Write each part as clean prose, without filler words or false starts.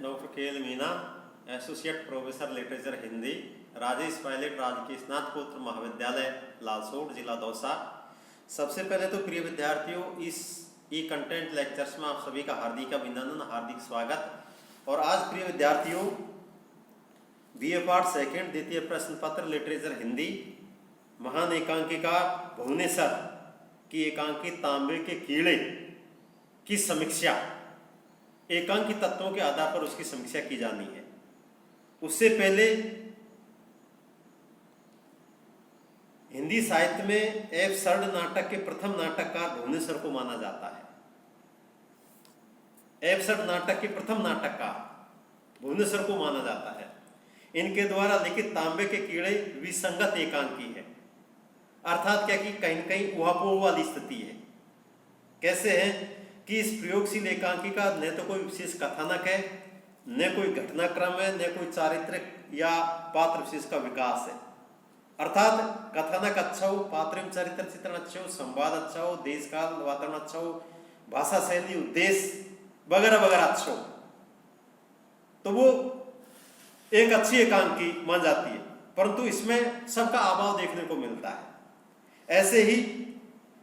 नौफरकेल Meena, associate professor literature Hindi, Rajesh Pilot राजकीय स्नातकोत्तर महाविद्यालय लालसोट, जिला दौसा। सबसे पहले तो प्रिय विद्यार्थियों, इस ई कंटेंट लेक्चर्स में आप सभी का हार्दिक अभिनंदन, हार्दिक स्वागत। और आज प्रिय विद्यार्थियों, बीए पार्ट सेकंड द्वितीय प्रश्न पत्र लिटरेचर हिंदी, महान एकांकिका भुवनेश्वर की एकांकी तांबे के कीड़े की समीक्षा, एकांकी तत्वों के आधार पर उसकी समीक्षा की जानी है। उससे पहले हिंदी साहित्य में एबसर्ड नाटक के प्रथम नाटककार भुवनेश्वर को माना जाता है। एबसर्ड नाटक के प्रथम नाटककार भुवनेश्वर को माना जाता है। इनके द्वारा लिखित तांबे के कीड़े विसंगत एकांकी है, अर्थात क्या कि कहीं कहीं उहापोह वाली स्थिति है। कैसे है कि इस प्रयोगशील एकांकी का न तो कोई विशेष कथानक है, न कोई घटनाक्रम है, न कोई चारित्रिक या पात्र विशेष का विकास है। अर्थात कथानक अच्छा हो, पात्र चरित्र चित्रण अच्छा हो, संवाद अच्छा हो, देश काल वातावरण अच्छा हो, भाषा शैली उद्देश्य वगैरह वगैरह अच्छा हो, तो वो एक अच्छी एकांकी मान जाती है। परंतु इसमें सबका अभाव देखने को मिलता है। ऐसे ही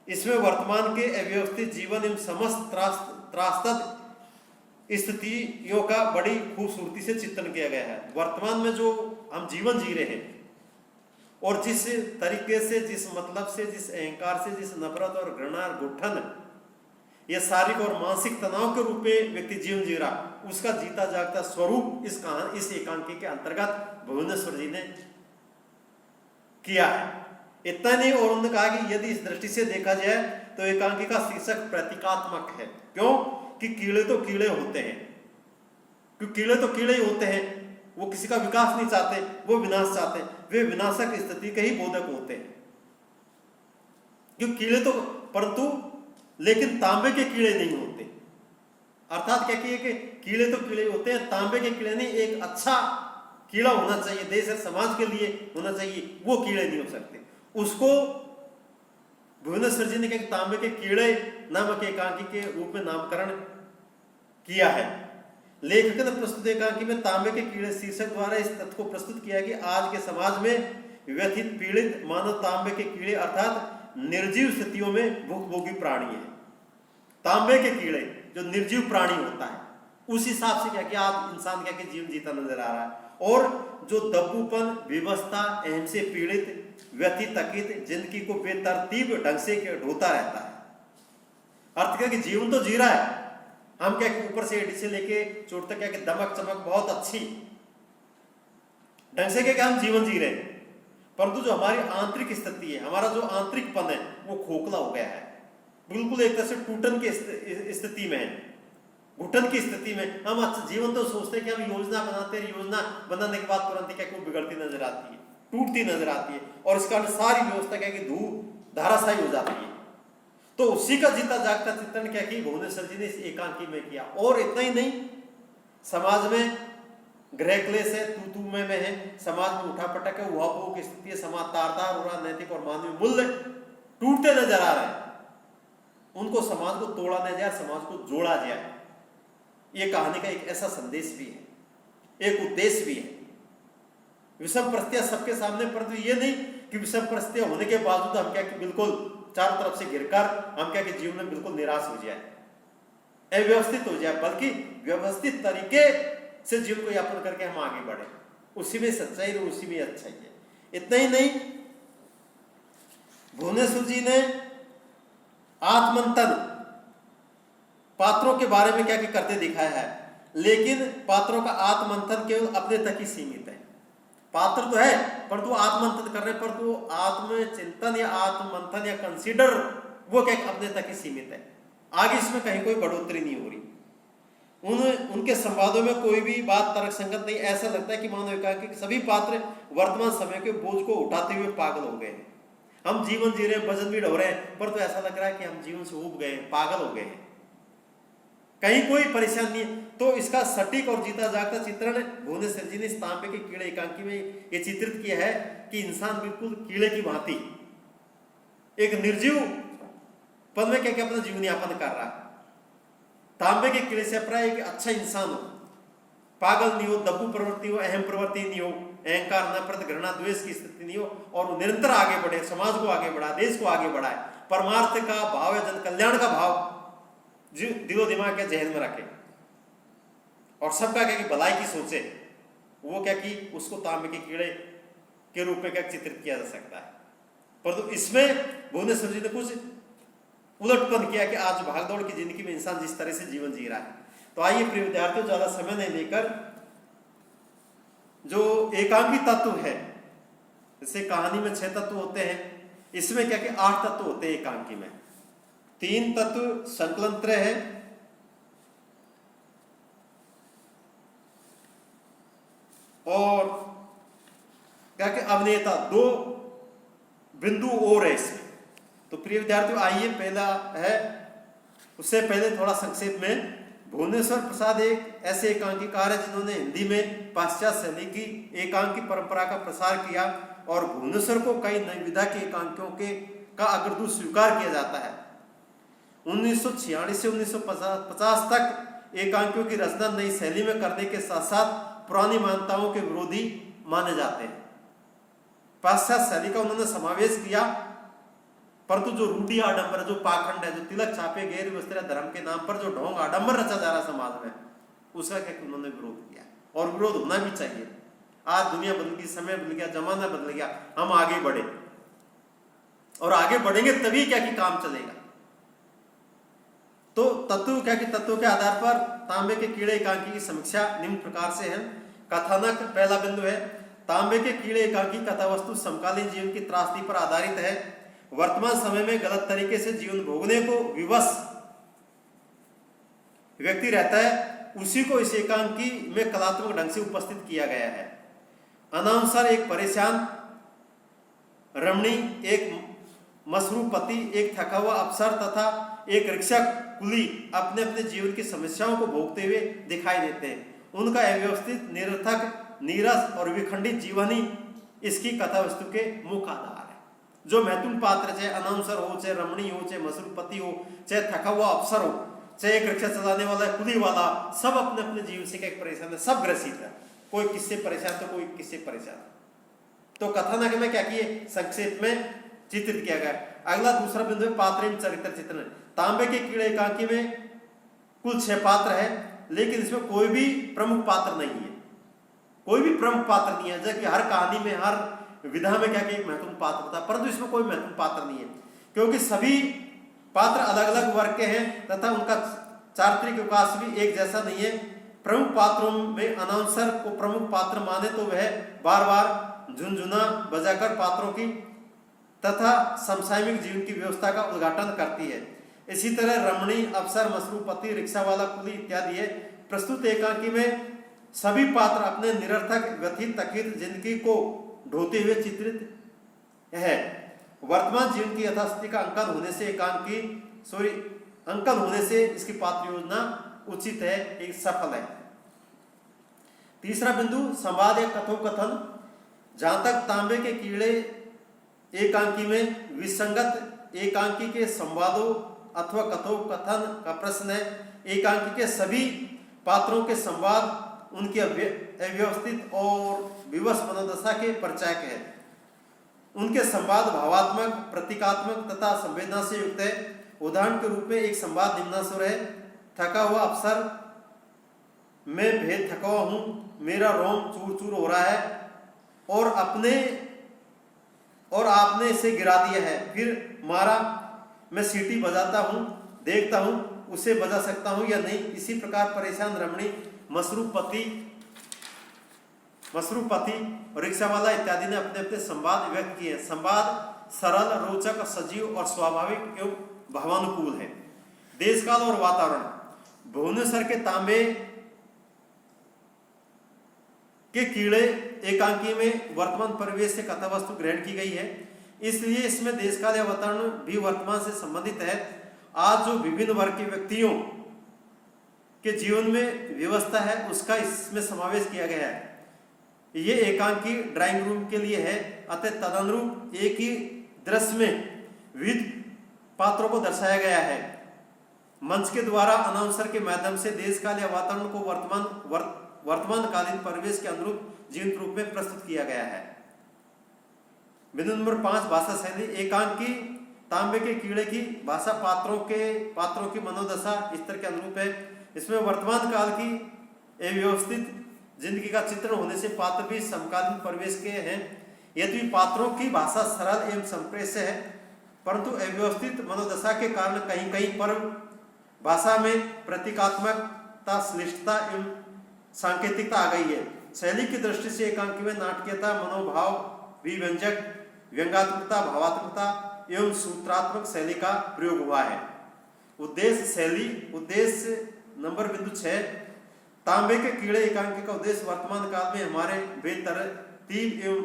इसमें वर्तमान के अव्यवस्थित जीवन एवं समस्त त्रासद स्थितियों का बड़ी खूबसूरती से चित्रण किया गया है। वर्तमान में जो हम जीवन जी रहे हैं और जिस तरीके से, जिस मतलब से, जिस अहंकार से, जिस नफरत और घृणा और गुठन या शारीरिक और मानसिक तनाव के रूप में व्यक्ति जीवन जी रहा, उसका जीता जागता स्वरूप इस एकांकी के अंतर्गत भुवनेश्वर जी ने किया है। इतना नहीं, और उन्होंने कहा कि यदि इस दृष्टि से देखा जाए तो एकांकी का शीर्षक प्रतीकात्मक है। क्यों? कि कीड़े तो कीड़े होते हैं, क्योंकि कीड़े तो कीड़े ही होते हैं, वो किसी का विकास नहीं चाहते, वो विनाश चाहते, वे विनाशक स्थिति के ही बोधक होते हैं। क्योंकि कीड़े तो, परंतु लेकिन तांबे के कीड़े नहीं होते। अर्थात क्या कि कीड़े तो कीड़े होते हैं, तांबे के कीड़े नहीं। एक अच्छा कीड़ा होना चाहिए, देश और समाज के लिए होना चाहिए, वो कीड़े नहीं हो सकते। उसको भुवनेश्वर जी ने तांबे के कीड़े नामक एकांकी के रूप में नामकरण किया है। लेखक ने प्रस्तुत एकांकी में तांबे के कीड़े शीर्षक द्वारा इस तथ्य को प्रस्तुत किया कि आज के समाज में व्यथित पीड़ित मानव तांबे के कीड़े अर्थात निर्जीव स्थितियों में भुखभोगी प्राणी है। तांबे के कीड़े जो निर्जीव प्राणी होता है, उस हिसाब से क्या कि आज इंसान क्या कि जीवन जीता नजर आ रहा है। और जो दब्बूपन, विवशता, अहम से पीड़ित, व्यथित तकित जिंदगी को बेतरतीब ढंग से ढोता रहता है। अर्थ क्या कि जीवन तो जी रहा है, हम क्या कि ऊपर से एडी से लेके चोट तक क्या कि दमक चमक बहुत अच्छी ढंग से क्या कि हम जीवन जी रहे हैं, परंतु जो हमारी आंतरिक स्थिति है, हमारा जो आंतरिकपन है, वो खोखला हो गया है, बिल्कुल एक तरह से टूटन की स्थिति में है, घुटन की स्थिति में। हम अच्छा जीवन तो सोचते हैं कि हम योजना बनाते हैं, योजना बनाने के बाद तुरंत क्या कि बिगड़ती नजर आती है, टूटती नजर आती है, और इस कारण सारी व्यवस्था क्या कि धाराशायी हो जाती है। तो उसी का जीता जागता चित्रण क्या कि भुवनेश्वर जी ने इस एकांकी में किया। और इतना ही नहीं, समाज में गृह क्लेश है, तू में है, समाज में उठा पटक है, उहापोह की स्थिति है, समाज तार-तार हो रहा, नैतिक और मानवीय मूल्य टूटते नजर आ रहे हैं। उनको समाज को तोड़ा न जाए, समाज को जोड़ा जाए, ये कहानी का एक ऐसा संदेश भी है, एक उद्देश्य भी है। विषम परिस्थितियां सबके सामने, परंतु ये नहीं कि विषम परिस्थितियां होने के बावजूद हम क्या कि बिल्कुल चारों तरफ से घिरकर हम क्या कि जीवन में बिल्कुल निराश हो जाए, अव्यवस्थित हो जाए, बल्कि व्यवस्थित तरीके से जीवन को यापन करके हम आगे बढ़े। उसी में सच्चाई है, उसी में अच्छाई है। इतना ही नहीं, भुवनेश्वर जी ने आत्मंथन पात्रों के बारे में क्या कि करते दिखाया है, लेकिन पात्रों का आत्मंथन केवल अपने तक ही सीमित है। पात्र तो है, परंतु आत्मंथन कर रहे, परंतु आत्मचिंतन या आत्मंथन या कंसीडर वो क्या अपने तक ही सीमित है, आगे इसमें कहीं कोई बढ़ोतरी नहीं हो रही। उनके संवादों में कोई भी बात तर्क संगत नहीं। ऐसा लगता है कि मानव एकांकी के सभी पात्र वर्तमान समय के बोझ को उठाते हुए पागल हो गए हैं। हम जीवन जी रहे हैं, वजन भी ढो रहे हैं, परंतु ऐसा लग रहा है कि हम जीवन से ऊब गए, पागल हो गए हैं, कहीं कोई परेशानी नहीं है। तो इसका सटीक और जीता जागता चित्रण भुवनेश्वर जी ने इस तांबे के कीड़े एकांकी में ये चित्रित किया है कि इंसान बिल्कुल कीड़े की भांति एक निर्जीव पद में क्या क्या अपना जीवन यापन कर रहा है। तांबे के कीड़े से अपना एक अच्छा इंसान हो, पागल नहीं हो, दब्बू प्रवृत्ति हो, अहम प्रवृत्ति नहीं हो, अहंकार, नफरत, घृणा, द्वेष की स्थिति नहीं हो, और वो निरंतर आगे बढ़े, समाज को आगे बढ़ाए, देश को आगे बढ़ाए, परमार्थ का भाव है, जन कल्याण का भाव दिलो दिमाग के जहन में रखे, और सबका क्या कि भलाई की सोचे, वो क्या कि उसको तांबे के कीड़े के रूप में क्या चित्रित किया जा सकता है। परंतु इसमें भुवनेश्वर जी ने कुछ उलटपन किया कि आज भागदौड़ की जिंदगी में इंसान जिस तरह से जीवन जी रहा है। तो आइए प्रिय विद्यार्थियों, ज्यादा समय नहीं लेकर जो एकांकी तत्व है, जैसे कहानी में 6 तत्व होते हैं, इसमें क्या कि 8 तत्व होते हैं एकांकी में। 3 तत्व संकलन त्रय है, और क्या कि अभिनेता 2 बिंदु और है इसमें। तो प्रिय विद्यार्थियों, आइए पहला है, उससे पहले थोड़ा संक्षेप में, भुवनेश्वर प्रसाद एक ऐसे एकांकीकार है जिन्होंने हिंदी में पाश्चात्य शैली की एकांकी परंपरा का प्रसार किया, और भुवनेश्वर को कई नई विधा के एकांकियों का अग्रदूत स्वीकार किया जाता है। 1946 से 1950 तक एकांकियों की रचना नई शैली में करने के साथ साथ पुरानी मान्यताओं के विरोधी माने जाते हैं। पाश्चात्य शैली का उन्होंने समावेश किया, परंतु जो रूढ़ी आडंबर, जो पाखंड है, जो तिलक छापे, गैर व्यवस्था धर्म के नाम पर जो ढोंग आडंबर रचा जा रहा समाज में, उसका क्या उन्होंने विरोध किया, और विरोध होना भी चाहिए। आज दुनिया बदल गई, समय बदल गया, जमाना बदल गया, हम आगे बढ़े, और आगे बढ़ेंगे तभी क्या कि काम चलेगा। तो तत्व क्या कि तत्वों के आधार पर तांबे के कीड़े एकांकी की समीक्षा निम्न प्रकार से है। कथानक पहला बिंदु है, तांबे के कीड़े एकांकी कथा वस्तु समकालीन जीवन की त्रासदी पर आधारित है। वर्तमान समय में गलत तरीके से जीवन भोगने को विवश व्यक्ति रहता है, उसी को इस एकांकी में कलात्मक ढंग से उपस्थित किया गया है। अनाउंसर एक परेशान रमणी, एक मसरूफ पति, एक थका हुआ अफसर तथा एक रिक्शा कुली अपने अपने जीवन की समस्याओं को भोगते हुए दिखाई देते हैं। उनका अव्यवस्थित, निरर्थक, नीरस और विखंडित जीवन ही इसकी कथा वस्तु के मुख्य आधार है। जो महत्वपूर्ण पात्र, चाहे अनाउंसर हो, चाहे रमणी हो, चाहे मसरूफ पति हो, चाहे थका हुआ अफसर हो, चाहे एक रिक्शा चलाने वाला, कुली वाला, सब अपने अपने जीवन से क्या परेशान है, सब ग्रसित है। कोई किससे परेशान तो कोई किससे परेशान। तो कथानक में क्या किए, संक्षेप में चित्रित किया गया। अगला दूसरा बिंदु है पात्र चरित्र चित्रण। तांबे के कीड़े एकांकी में कुल 6 पात्र है, लेकिन इसमें कोई भी प्रमुख पात्र नहीं है, कोई भी प्रमुख पात्र नहीं है। जबकि हर कहानी में, हर विधा में क्या एक महत्वपूर्ण पात्र होता है, परंतु इसमें कोई महत्वपूर्ण पात्र नहीं है, क्योंकि सभी पात्र अलग अलग वर्ग के हैं तथा उनका चारित्रिक विकास भी एक जैसा नहीं है। प्रमुख पात्रों में अनाउंसर को प्रमुख पात्र माने तो वह बार बार झुनझुना बजाकर पात्रों की तथा समसामयिक जीवन की व्यवस्था का उद्घाटन करती है। इसी तरह रमणी, अफसर, मसरूफ पति, रिक्शा वाला, कुली इत्यादि है। प्रस्तुत एकांकी में सभी पात्र अपने निरर्थक, व्यथित, तकित जिंदगी को ढोते हुए चित्रित है। वर्तमान जीवन की यथास्थिति का अंकन होने से इसकी पात्र योजना उचित है, एक सफल है। तीसरा बिंदु संवाद या कथोकथन। जहां तक तांबे के कीड़े एकांकी में विसंगत एकांकी के संवादों अथवा कथोकथन का प्रश्न है, एकांकी के सभी पात्रों के संवाद उनकी अव्यवस्थित और विवश मनोदशा के परिचायक है। उनके संवाद भावात्मक, प्रतीकात्मक तथा संवेदना से युक्त है। उदाहरण के रूप में एक संवाद निम्नानुसार है, थका हुआ अफसर, मैं भेद थका हुआ हूं, मेरा रोम चूर चूर हो रहा है और आपने इसे गिरा दिया है, फिर मारा, मैं सीटी बजाता हूं, देखता हूं उसे बजा सकता हूं या नहीं। इसी प्रकार परेशान रमणी, मसरूफ पति और रिक्शा वाला इत्यादि ने अपने अपने संवाद व्यक्त किए। संवाद सरल, रोचक, सजीव और स्वाभाविक एवं भावानुकूल है। देश काल और वातावरण। भुवनेश्वर के तांबे के कीड़े एकांकी में वर्तमान परिवेश से कथा वस्तु ग्रहण की गई है, इसलिए इसमें देश काल या वातावरण भी वर्तमान से संबंधित है। आज जो विभिन्न वर्ग के व्यक्तियों के जीवन में व्यवस्था है उसका इसमें समावेश किया गया है। ये एकांकी ड्राइंग रूम के लिए है, अतः तदनुरूप एक ही दृश्य में विविध पात्रों को दर्शाया गया है। मंच के द्वारा अनाउंसर के माध्यम से देश काल या वातावरण को वर्तमानकालीन परिवेश के अनुरूप जीवंत रूप में प्रस्तुत किया गया है। बिंदु नंबर 5, भाषा शैली। एकांकी तांबे के कीड़े की भाषा पात्रों की मनोदशा स्तर के अनुरूप है। इसमें वर्तमान काल की अव्यवस्थित जिंदगी का चित्रण होने से पात्र भी समकालीन परिवेश के हैं। यदि पात्रों की भाषा सरल एवं संप्रेष्य है, परंतु अव्यवस्थित मनोदशा के कारण कहीं कहीं पर भाषा में प्रतीकात्मकता, श्लिष्टता एवं सांकेतिकता आ गई है। शैली की दृष्टि से एकांकी में नाटकीयता, मनोभाव, विव्यंजक, व्यंग्यात्मकता, भावात्मकता एवं सूत्रात्मक शैली का प्रयोग हुआ है। उद्देश्य शैली। उद्देश्य नंबर बिंदु 6, तांबे के कीड़े एकांकी का उद्देश्य वर्तमान काल में हमारे बेतरतीब एवं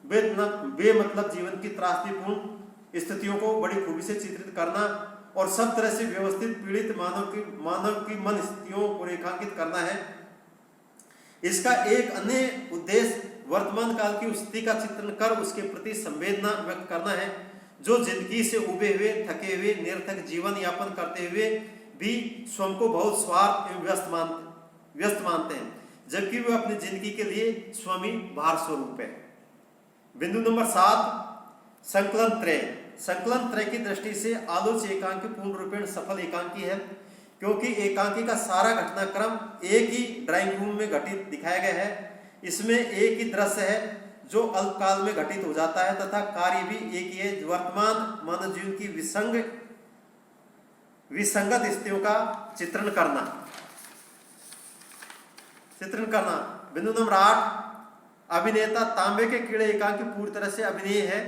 बेमतलब जीवन की त्रासदीपूर्ण स्थितियों को बड़ी खूबी से चित्रित करना और सब तरह से व्यवस्थित पीड़ित मानव की मन स्थितियों को रेखांकित करना है। इसका एक अन्य उद्देश्य वर्तमान काल की स्थिति का चित्रण कर उसके प्रति संवेदना व्यक्त करना है, जो जिंदगी से उबे हुए, थके हुए, निरर्थक जीवन यापन करते हुए भी स्वयं को बहुत स्वार्थ एवं व्यस्त मानते हैं, जबकि वे अपनी जिंदगी के लिए स्वयं ही भार स्वरूप है। बिंदु नंबर 7, संकलन त्रय। संकलन त्रय की दृष्टि से आलोच्य एकांकी पूर्ण रूपेण सफल एकांकी है, क्योंकि एकांकी का सारा घटनाक्रम एक ही ड्राइंग रूम में घटित दिखाया गया है। इसमें एक ही दृश्य है जो अल्पकाल में घटित हो जाता है तथा कार्य भी एक ही है, वर्तमान मानव जीवन की विसंगत स्थितियों का चित्रण करना। बिंदु नंबर 8, अभिनेता। तांबे के कीड़े एकांकी पूरी तरह से अभिनय है,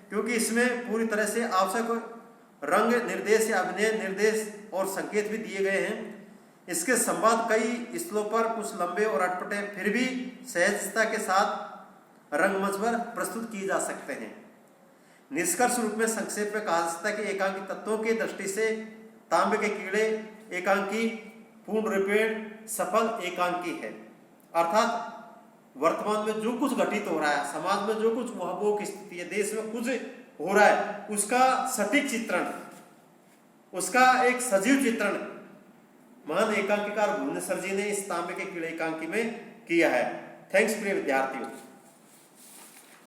क्योंकि इसमें पूरी तरह से आवश्यक रंग निर्देश या अभिनय निर्देश और संकेत भी दिए गए हैं। इसके संवाद कई स्थलों पर कुछ लंबे और अटपटे फिर भी सहजता के साथ रंगमंच पर प्रस्तुत किए जा सकते हैं। निष्कर्ष रूप में संक्षेप में कहा जा सकता है कि एकांकी तत्वों की दृष्टि से तांबे के कीड़े एकांकी पूर्ण रूपेण सफल एकांकी है। अर्थात वर्तमान में जो कुछ घटित हो रहा है, समाज में जो कुछ वहां की स्थिति है, देश में कुछ हो रहा है, उसका सटीक चित्रण, उसका एक सजीव चित्रण महान एकांकीकार भुवनेश्वर जी ने इस तांबे के कीड़े एकांकी में किया है। थैंक्स प्रिय विद्यार्थियों।